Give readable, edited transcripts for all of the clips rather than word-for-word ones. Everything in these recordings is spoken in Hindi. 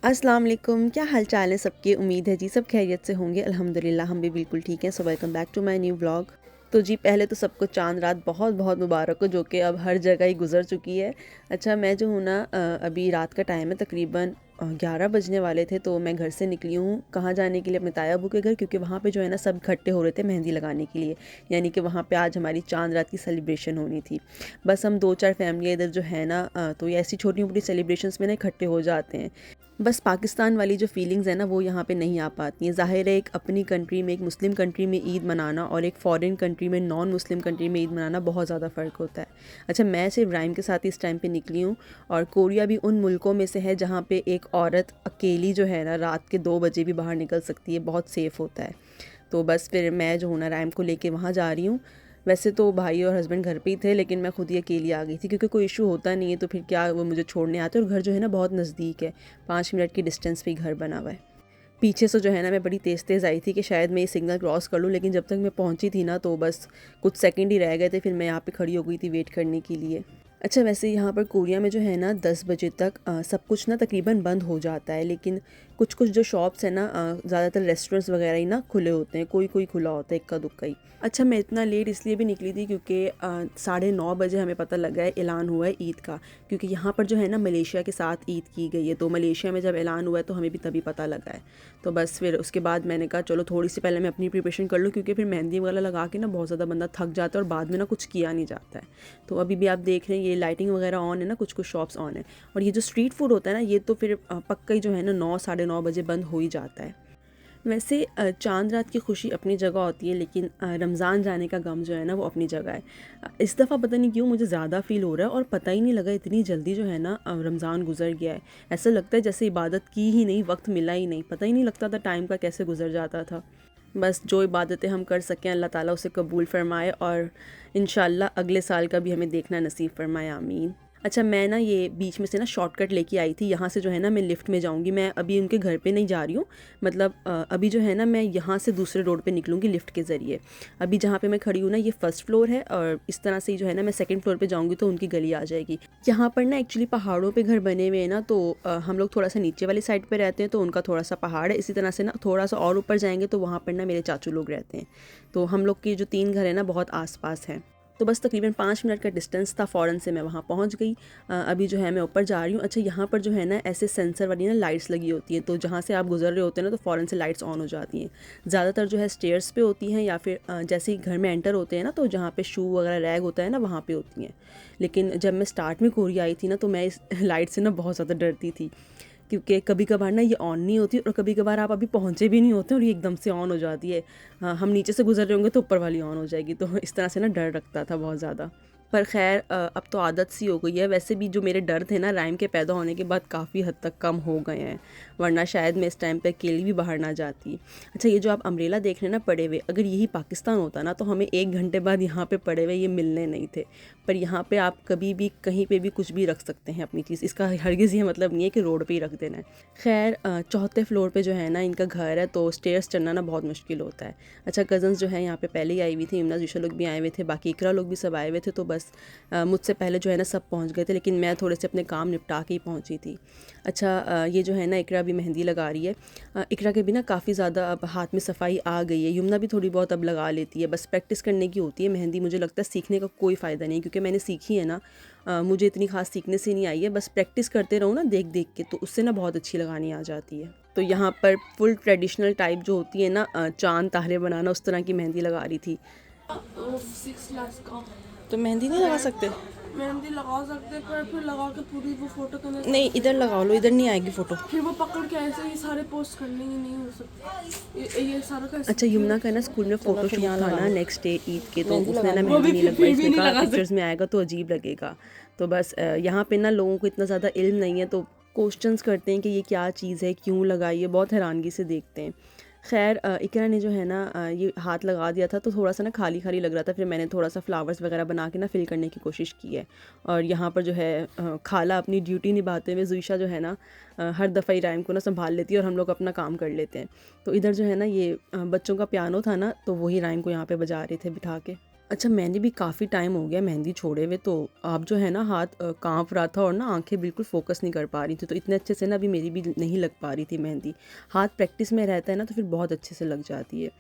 अस्सलाम वालेकुम, क्या हाल चाल है सबके। उम्मीद है जी सब खैरियत से होंगे। अल्हम्दुलिल्लाह हम भी बिल्कुल ठीक हैं। So welcome back to my new vlog. तो जी पहले तो सबको चांद रात बहुत बहुत मुबारक हो, जो कि अब हर जगह ही गुजर चुकी है। अच्छा मैं जो हूँ ना, अभी रात का टाइम है, तकरीबन 11 बजने वाले थे, तो मैं घर से निकली हूँ कहाँ जाने के लिए, अपने ताया अबू के घर, क्योंकि वहाँ पे जो है ना सब इकट्ठे हो रहे थे मेहंदी लगाने के लिए। यानी कि वहाँ पे आज हमारी चांद रात की सेलिब्रेशन होनी थी। बस हम 2-4 फैमिली इधर जो है ना, तो ये ऐसी छोटी मोटी सेलिब्रेशंस में ना इकट्ठे हो जाते हैं। बस पाकिस्तान वाली जो फीलिंग्स है ना वो यहाँ पे नहीं आ पाती हैं। ज़ाहिर है एक अपनी कंट्री में, एक मुस्लिम कंट्री में ईद मनाना और एक फ़ॉरेन कंट्री में, नॉन मुस्लिम कंट्री में ईद मनाना बहुत ज़्यादा फ़र्क होता है। अच्छा मैं सिर्फ इब्राहिम के साथ ही इस टाइम पे निकली हूँ, और कोरिया भी उन मुल्कों में से है जहाँ पे एक औरत अकेली जो है ना रात के 2 बजे भी बाहर निकल सकती है, बहुत सेफ़ होता है। तो बस फिर मैं जो हूँ ना रैम को लेके वहाँ जा रही हूँ। वैसे तो भाई और हस्बैंड घर पे ही थे, लेकिन मैं खुद ही अकेली आ गई थी, क्योंकि कोई इशू होता नहीं है तो फिर क्या वो मुझे छोड़ने आते। और घर जो है ना बहुत नज़दीक है, 5 मिनट की डिस्टेंस पे ही घर बना हुआ है। पीछे से जो है ना मैं बड़ी तेज़ तेज़ आई थी कि शायद मैं ये सिग्नल क्रॉस कर लूँ, लेकिन जब तक मैं पहुँची थी ना तो बस कुछ सेकंड ही रह गए थे, फिर मैं यहाँ पे खड़ी हो गई थी वेट करने के लिए। अच्छा वैसे यहाँ पर कोरिया में जो है ना 10 बजे तक सब कुछ ना तकरीबन बंद हो जाता है, लेकिन कुछ कुछ जो शॉप्स हैं ना, ज़्यादातर रेस्टोरेंट्स वगैरह ही ना खुले होते हैं, कोई कोई खुला होता है, इक्का दुक्का ही। अच्छा मैं इतना लेट इसलिए भी निकली थी क्योंकि 9:30 बजे हमें पता लगा है, ऐलान हुआ है ईद का। क्योंकि यहाँ पर जो है ना मलेशिया के साथ ईद की गई है, तो मलेशिया में जब ऐलान हुआ है तो हमें भी तभी पता लगा है। तो बस फिर उसके बाद मैंने कहा चलो थोड़ी सी पहले मैं अपनी प्रिपरेशन कर लूँ, क्योंकि फिर मेहंदी वगैरह लगा के ना बहुत ज़्यादा बंदा थक जाता है और बाद में ना कुछ किया नहीं जाता है। तो अभी भी आप देख रहे हैं ये लाइटिंग वगैरह ऑन है ना, कुछ कुछ शॉप्स ऑन है। और ये जो स्ट्रीट फूड होता है ना, ये तो फिर पक्का ही जो है ना 9-9:30 बजे बंद हो ही जाता है। वैसे चांद रात की खुशी अपनी जगह होती है, लेकिन रमज़ान जाने का गम जो है ना वो अपनी जगह है। इस दफ़ा पता नहीं क्यों मुझे ज़्यादा फ़ील हो रहा है, और पता ही नहीं लगा इतनी जल्दी जो है ना रमज़ान गुजर गया है। ऐसा लगता है जैसे इबादत की ही नहीं, वक्त मिला ही नहीं, पता ही नहीं लगता था टाइम का कैसे गुजर जाता था। बस जो इबादतें हम कर सकें अल्लाह ताला उसे कबूल फ़रमाए, और इंशाअल्लाह अगले साल का भी हमें देखना नसीब फ़रमाए, आमीन। अच्छा मैं ना ये बीच में से ना शॉर्टकट लेके आई थी, यहाँ से जो है ना मैं लिफ्ट में जाऊँगी। मैं अभी उनके घर पे नहीं जा रही हूँ, मतलब अभी जो है ना मैं यहाँ से दूसरे रोड पे निकलूँगी लिफ्ट के ज़रिए। अभी जहाँ पे मैं खड़ी हूँ ना ये फर्स्ट फ्लोर है, और इस तरह से ही जो है ना मैं सेकंड फ्लोर पे जाऊँगी तो उनकी गली आ जाएगी। यहाँ पर ना एक्चुअली पहाड़ों पे घर बने हुए हैं ना, तो हम लोग थोड़ा सा नीचे वाली साइड पे रहते हैं, तो उनका थोड़ा सा पहाड़ है। इसी तरह से ना थोड़ा सा और ऊपर जाएंगे तो वहाँ पर ना मेरे चाचू लोग रहते हैं। तो हम लोग के जो 3 घर हैं ना बहुत आस पास हैं। तो बस तकरीबन 5 मिनट का डिस्टेंस था, फ़ौरन से मैं वहाँ पहुँच गई। अभी जो है मैं ऊपर जा रही हूँ। अच्छा यहाँ पर जो है ना ऐसे सेंसर वाली ना लाइट्स लगी होती हैं, तो जहाँ से आप गुजर रहे होते हैं ना तो फ़ौरन से लाइट्स ऑन हो जाती हैं। ज़्यादातर जो है स्टेयर्स पे होती हैं, या फिर जैसे ही घर में एंटर होते हैं ना तो जहाँ पे शू वगैरह रैग होता है ना वहाँ पे होती हैं। लेकिन जब मैं स्टार्ट में कोरिया आई थी ना तो मैं इस लाइट से ना बहुत ज़्यादा डरती थी, क्योंकि कभी कभार ना ये ऑन नहीं होती, और कभी कभार आप अभी पहुँचे भी नहीं होते और ये एकदम से ऑन हो जाती है। हाँ, हम नीचे से गुजर रहे होंगे तो ऊपर वाली ऑन हो जाएगी, तो इस तरह से ना डर लगता था बहुत ज़्यादा। पर खैर अब तो आदत सी हो गई है। वैसे भी जो मेरे डर थे ना राइम के पैदा होने के बाद काफ़ी हद तक कम हो गए हैं, वरना शायद मैं इस टाइम पे अकेली भी बाहर ना जाती। अच्छा ये जो आप अम्ब्रेला देख रहे हैं ना पड़े हुए, अगर यही पाकिस्तान होता ना तो हमें 1 घंटे बाद यहाँ पे पड़े हुए ये मिलने नहीं थे। पर यहाँ पे आप कभी भी कहीं पे भी कुछ भी रख सकते हैं अपनी चीज़, इसका हरगिज़ ये मतलब नहीं है कि रोड पे ही रख देना है। खैर चौथे फ्लोर पे जो है ना इनका घर है, तो स्टेयर्स चढ़ना ना बहुत मुश्किल होता है। अच्छा कज़न्स जो है यहाँ पे पहले ही आई हुई थी, इमना जीशा लोग भी आए हुए थे, बाकी इकरा लोग भी सब आए हुए थे, तो बस मुझसे पहले जो है ना सब पहुँच गए थे, लेकिन मैं थोड़े से अपने काम निपटा के ही पहुँची थी। अच्छा ये जो है ना इकरा भी मेहंदी लगा रही है। इकरा के भी ना काफ़ी ज़्यादा अब हाथ में सफाई आ गई है। यमुना भी थोड़ी बहुत अब लगा लेती है, बस प्रैक्टिस करने की होती है मेहंदी। मुझे लगता है सीखने का कोई फ़ायदा नहीं, क्योंकि मैंने सीखी है ना, मुझे इतनी खास सीखने से नहीं आई है, बस प्रैक्टिस करते रहो ना देख देख के, तो उससे ना बहुत अच्छी लगानी आ जाती है। तो यहाँ पर फुल ट्रेडिशनल टाइप जो होती है ना, चांद तारे बनाना, उस तरह की मेहंदी लगा रही थी। वो 6 क्लास का तो मेहंदी नहीं लगा सकते? मेहंदी लगा सकते पर फिर लगा के पूरी वो फोटो करने नहीं इधर लगा लो, इधर नहीं आएगी फ़ोटो। फिर वो पकड़ के ऐसे ही सारे पोस्ट करने ही नहीं हो सकते। ये सारा का अच्छा ये यमुना का ना स्कूल में चलो फ़ोटो फिर शूट यहाँ था लगा ना लो। नेक्स्ट डे ईद के, तो मेहंदी उसने लगा ना लो वो मेहंदी भी नहीं लगवाई। फिर भी उसने नहीं कहा लगा पिक्चर्स सकते। में आएगा तो अजीब लगेगा। तो बस यहाँ पे ना लोगों को इतना ज़्यादा इल्म नहीं है, तो क्वेश्चंस करते हैं कि ये क्या चीज़ है, क्यों लगाई है, बहुत हैरानगी से देखते हैं। खैर इकरा ने जो है ना ये हाथ लगा दिया था, तो थोड़ा सा ना खाली खाली लग रहा था, फिर मैंने थोड़ा सा फ्लावर्स वगैरह बना के ना फिल करने की कोशिश की है। और यहाँ पर जो है खाला अपनी ड्यूटी निभाते हुए जुईशा जो है ना हर दफ़ा ही राइम को ना संभाल लेती है और हम लोग अपना काम कर लेते हैं। तो इधर जो है ना ये बच्चों का पियानो था ना, तो वही राइम को यहाँ पे बजा रहे थे बिठा के। अच्छा, मैंने भी काफ़ी टाइम हो गया मेहंदी छोड़े हुए, तो अब जो है ना हाथ काँप रहा था और ना आँखें बिल्कुल फ़ोकस नहीं कर पा रही थी, तो इतने अच्छे से ना अभी मेरी भी नहीं लग पा रही थी मेहंदी। हाथ प्रैक्टिस में रहता है ना तो फिर बहुत अच्छे से लग जाती है।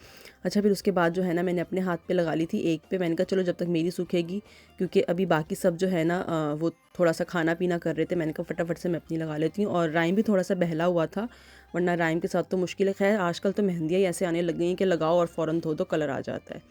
अच्छा, फिर उसके बाद जो है ना मैंने अपने हाथ पे लगा ली थी एक पे, मैंने कहा चलो जब तक मेरी सूखेगी, क्योंकि अभी बाकी सब जो है ना वो थोड़ा-सा खाना-पीना कर रहे थे, मैंने कहा फटाफट से मैं अपनी लगा लेती हूँ। और राइम भी थोड़ा-सा बहला हुआ था, वरना राइम के साथ तो मुश्किल है। ख़ैर आजकल तो मेहंदियाँ ही ऐसे आने लग गई हैं कि लगाओ और फ़ौरन धो दो, कलर आ जाता है।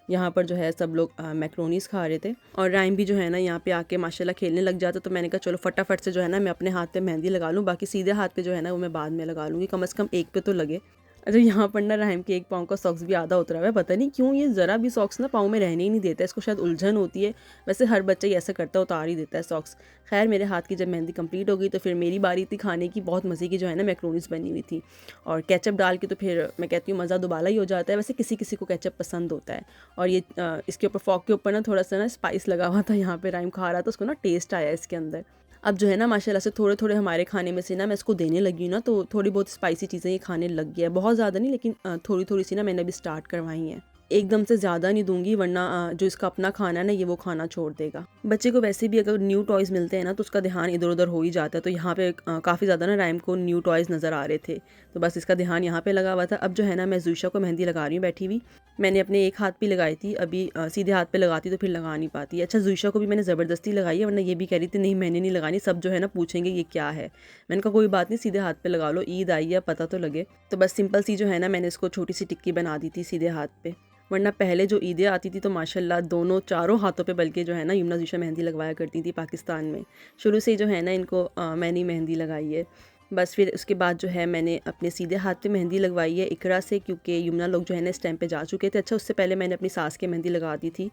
यहाँ पर जो है सब लोग मैक्रोनीज़ खा रहे थे और राइम भी जो है ना यहाँ पे आके माशाल्लाह खेलने लग जाता, तो मैंने कहा चलो फटाफट से जो है ना मैं अपने हाथ पे मेहंदी लगा लूँ, बाकी सीधे हाथ पे जो है ना वो मैं बाद में लगा लूँगी, कम से कम एक पे तो लगे। अच्छा, यहाँ पर ना राहिम के एक पाँव का सॉक्स भी आधा उतरा हुआ है, पता नहीं क्यों ये ज़रा भी सॉक्स ना पाँव में रहने ही नहीं देता है, इसको शायद उलझन होती है। वैसे हर बच्चा ही ऐसा करता है, उतार ही देता है सॉक्स। खैर मेरे हाथ की जब मेहंदी कंप्लीट हो गई तो फिर मेरी बारी थी खाने की। बहुत मज़े की जो है ना मैक्रोनीज़ बनी हुई थी और केचप डाल के, तो फिर मैं कहती हूँ मज़ा दुबाला ही हो जाता है। वैसे किसी किसी को केचप पसंद होता है। और ये इसके ऊपर फ़ॉक के ऊपर ना थोड़ा-सा ना स्पाइस लगा हुआ था, यहाँ पे राहिम खा रहा था, उसको ना टेस्ट आया इसके अंदर। अब जो है ना माशाल्लाह से थोड़े-थोड़े हमारे खाने में से ना मैं इसको देने लगी हूँ ना, तो थोड़ी बहुत स्पाइसी चीज़ें ये खाने लग गया है। बहुत ज़्यादा नहीं, लेकिन थोड़ी-थोड़ी सी ना मैंने अभी स्टार्ट करवाई हैं। एकदम से ज़्यादा नहीं दूँगी, वरना जो इसका अपना खाना है ना ये वो खाना छोड़ देगा। बच्चे को वैसे भी अगर न्यू टॉयज़ मिलते हैं ना तो उसका ध्यान इधर-उधर हो ही जाता है। तो यहाँ पे काफ़ी ज़्यादा ना राइम को न्यू टॉयज़ नज़र आ रहे थे, तो बस इसका ध्यान यहाँ पे लगा हुआ था। अब जो है ना मैं ज़ुइशा को मेहंदी लगा रही हूँ बैठी हुई। मैंने अपने एक हाथ पे लगाई थी, अभी सीधे हाथ पे लगाती तो फिर लगा नहीं पाती। अच्छा, ज़ुइशा को भी मैंने ज़बरदस्ती लगाई है, वरना ये भी कह रही थी नहीं मैंने नहीं लगानी, सब जो है ना पूछेंगे ये क्या है। मैंने कहा कोई बात नहीं, सीधे हाथ पे लगा लो, ईद आई है पता तो लगे। तो बस सिंपल सी जो है ना मैंने इसको छोटी सी टिक्की बना दी थी सीधे हाथ पे। वरना पहले जो ईदें आती थी तो माशाल्लाह दोनों चारों हाथों पे बल्कि जो है ना यमुना ज़ुइशा मेहंदी लगवाया करती थी पाकिस्तान में। शुरू से ही जो है ना इनको मैंने ही मेहंदी लगाई है। बस फिर उसके बाद जो है मैंने अपने सीधे हाथ पे मेहंदी लगवाई है इकरा से, क्योंकि यमुना लोग जो है ना इस टाइम पे जा चुके थे। अच्छा, उससे पहले मैंने अपनी सास की मेहंदी लगा दी थी।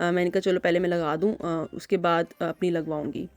मैंने कहा चलो पहले मैं लगा दूँ, उसके बाद अपनी लगवाऊँगी।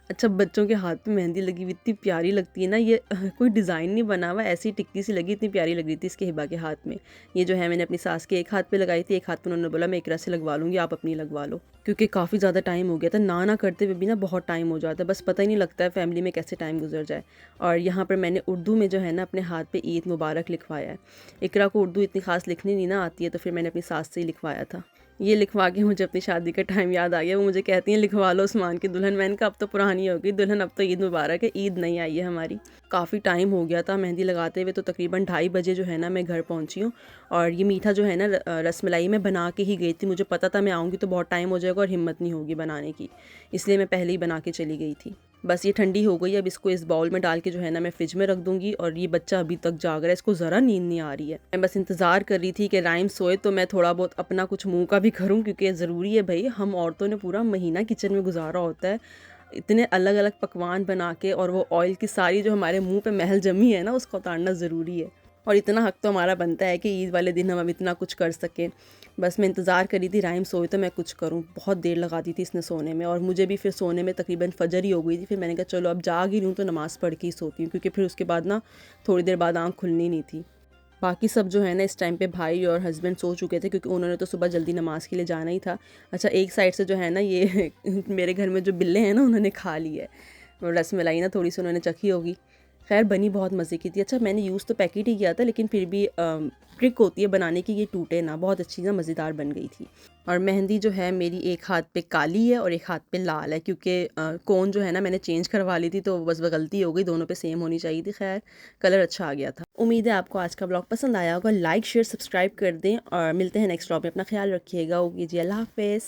अच्छा, बच्चों के हाथ में मेहंदी लगी हुई इतनी प्यारी लगती है ना, ये कोई डिज़ाइन नहीं बना हुआ, ऐसी टिक्की सी लगी, इतनी प्यारी लग रही थी इसके हिबा के हाथ में। ये जो है मैंने अपनी सास के एक हाथ पे लगाई थी, एक हाथ पे उन्होंने बोला मैं इकरा से लगवा लूँगी, आप अपनी लगवा लो। क्योंकि काफ़ी ज़्यादा टाइम हो गया था, ना करते हुए भी ना बहुत टाइम हो जाता है, बस पता ही नहीं लगता है फैमिली में कैसे टाइम गुजर जाए। और यहाँ पर मैंने उर्दू में जो है ना अपने हाथ पे ईद मुबारक लिखवाया है। इकरा को उर्दू इतनी ख़ास लिखनी नहीं ना आती है, तो फिर मैंने अपनी सास से ही लिखवाया था। ये लिखवा के मुझे अपनी शादी का टाइम याद आ गया। वो मुझे कहती हैं लिखवा लो उस्मान की दुल्हन। मैंने कहा अब तो पुरानी हो गई दुल्हन, अब तो ईद मुबारक है, ईद नहीं आई है हमारी। काफ़ी टाइम हो गया था मेहंदी लगाते हुए, तो तकरीबन 2:30 बजे जो है ना मैं घर पहुंची हूँ। और ये मीठा जो है ना रसमलाई मैं बना के ही गई थी, मुझे पता था मैं आऊँगी तो बहुत टाइम हो जाएगा और हिम्मत नहीं होगी बनाने की, इसलिए मैं पहले ही बना के चली गई थी। बस ये ठंडी हो गई, अब इसको इस बाउल में डाल के जो है ना मैं फ्रिज में रख दूँगी। और ये बच्चा अभी तक जाग रहा है, इसको ज़रा नींद नहीं आ रही है। मैं बस इंतज़ार कर रही थी कि राइम सोए तो मैं थोड़ा बहुत अपना कुछ मुँह का भी करूँ, क्योंकि ज़रूरी है भई, हम औरतों ने पूरा महीना किचन में गुज़ारा होता है। इतने अलग-अलग पकवान बना के, और वो ऑयल की सारी जो हमारे मुँह पे महल जमी है ना उसको उतारना ज़रूरी है। और इतना हक़ तो हमारा बनता है कि ईद वाले दिन हम अब इतना कुछ कर सकें। बस मैं इंतज़ार कर रही थी राइम सोए तो मैं कुछ करूँ। बहुत देर लगा दी थी इसने सोने में, और मुझे भी फिर सोने में तकरीबन फ़जर ही हो गई थी। फिर मैंने कहा चलो अब जाग ही रही हूँ तो नमाज़ पढ़ के ही सोती हूँ, क्योंकि फिर उसके बाद ना थोड़ी देर बाद आँख खुलनी नहीं थी। बाकी सब जो है ना इस टाइम पे भाई और हस्बैंड सो चुके थे, क्योंकि उन्होंने तो सुबह जल्दी नमाज़ के लिए जाना ही था। अच्छा, एक साइड से जो है ना ये मेरे घर में जो बिल्ले हैं ना उन्होंने खा ली है। रसमलाई ना थोड़ी सी उन्होंने चखी होगी। ख़ैर बनी बहुत मज़े की थी। अच्छा, मैंने यूज़ तो पैकेट ही किया था, लेकिन फिर भी ट्रिक होती है बनाने की, ये टूटे ना, बहुत अच्छी ना मज़ेदार बन गई थी। और मेहंदी जो है मेरी एक हाथ पे काली है और एक हाथ पे लाल है, क्योंकि कोन जो है ना मैंने चेंज करवा ली थी, तो बस वो गलती हो गई, दोनों पे सेम होनी चाहिए थी। खैर कलर अच्छा आ गया था। उम्मीद है आपको आज का ब्लॉग पसंद आया होगा। लाइक शेयर सब्सक्राइब कर दें और मिलते हैं नेक्स्ट ब्लॉग में। अपना ख्याल रखिएगा। ओके जी, अल्लाह हाफ़िज़।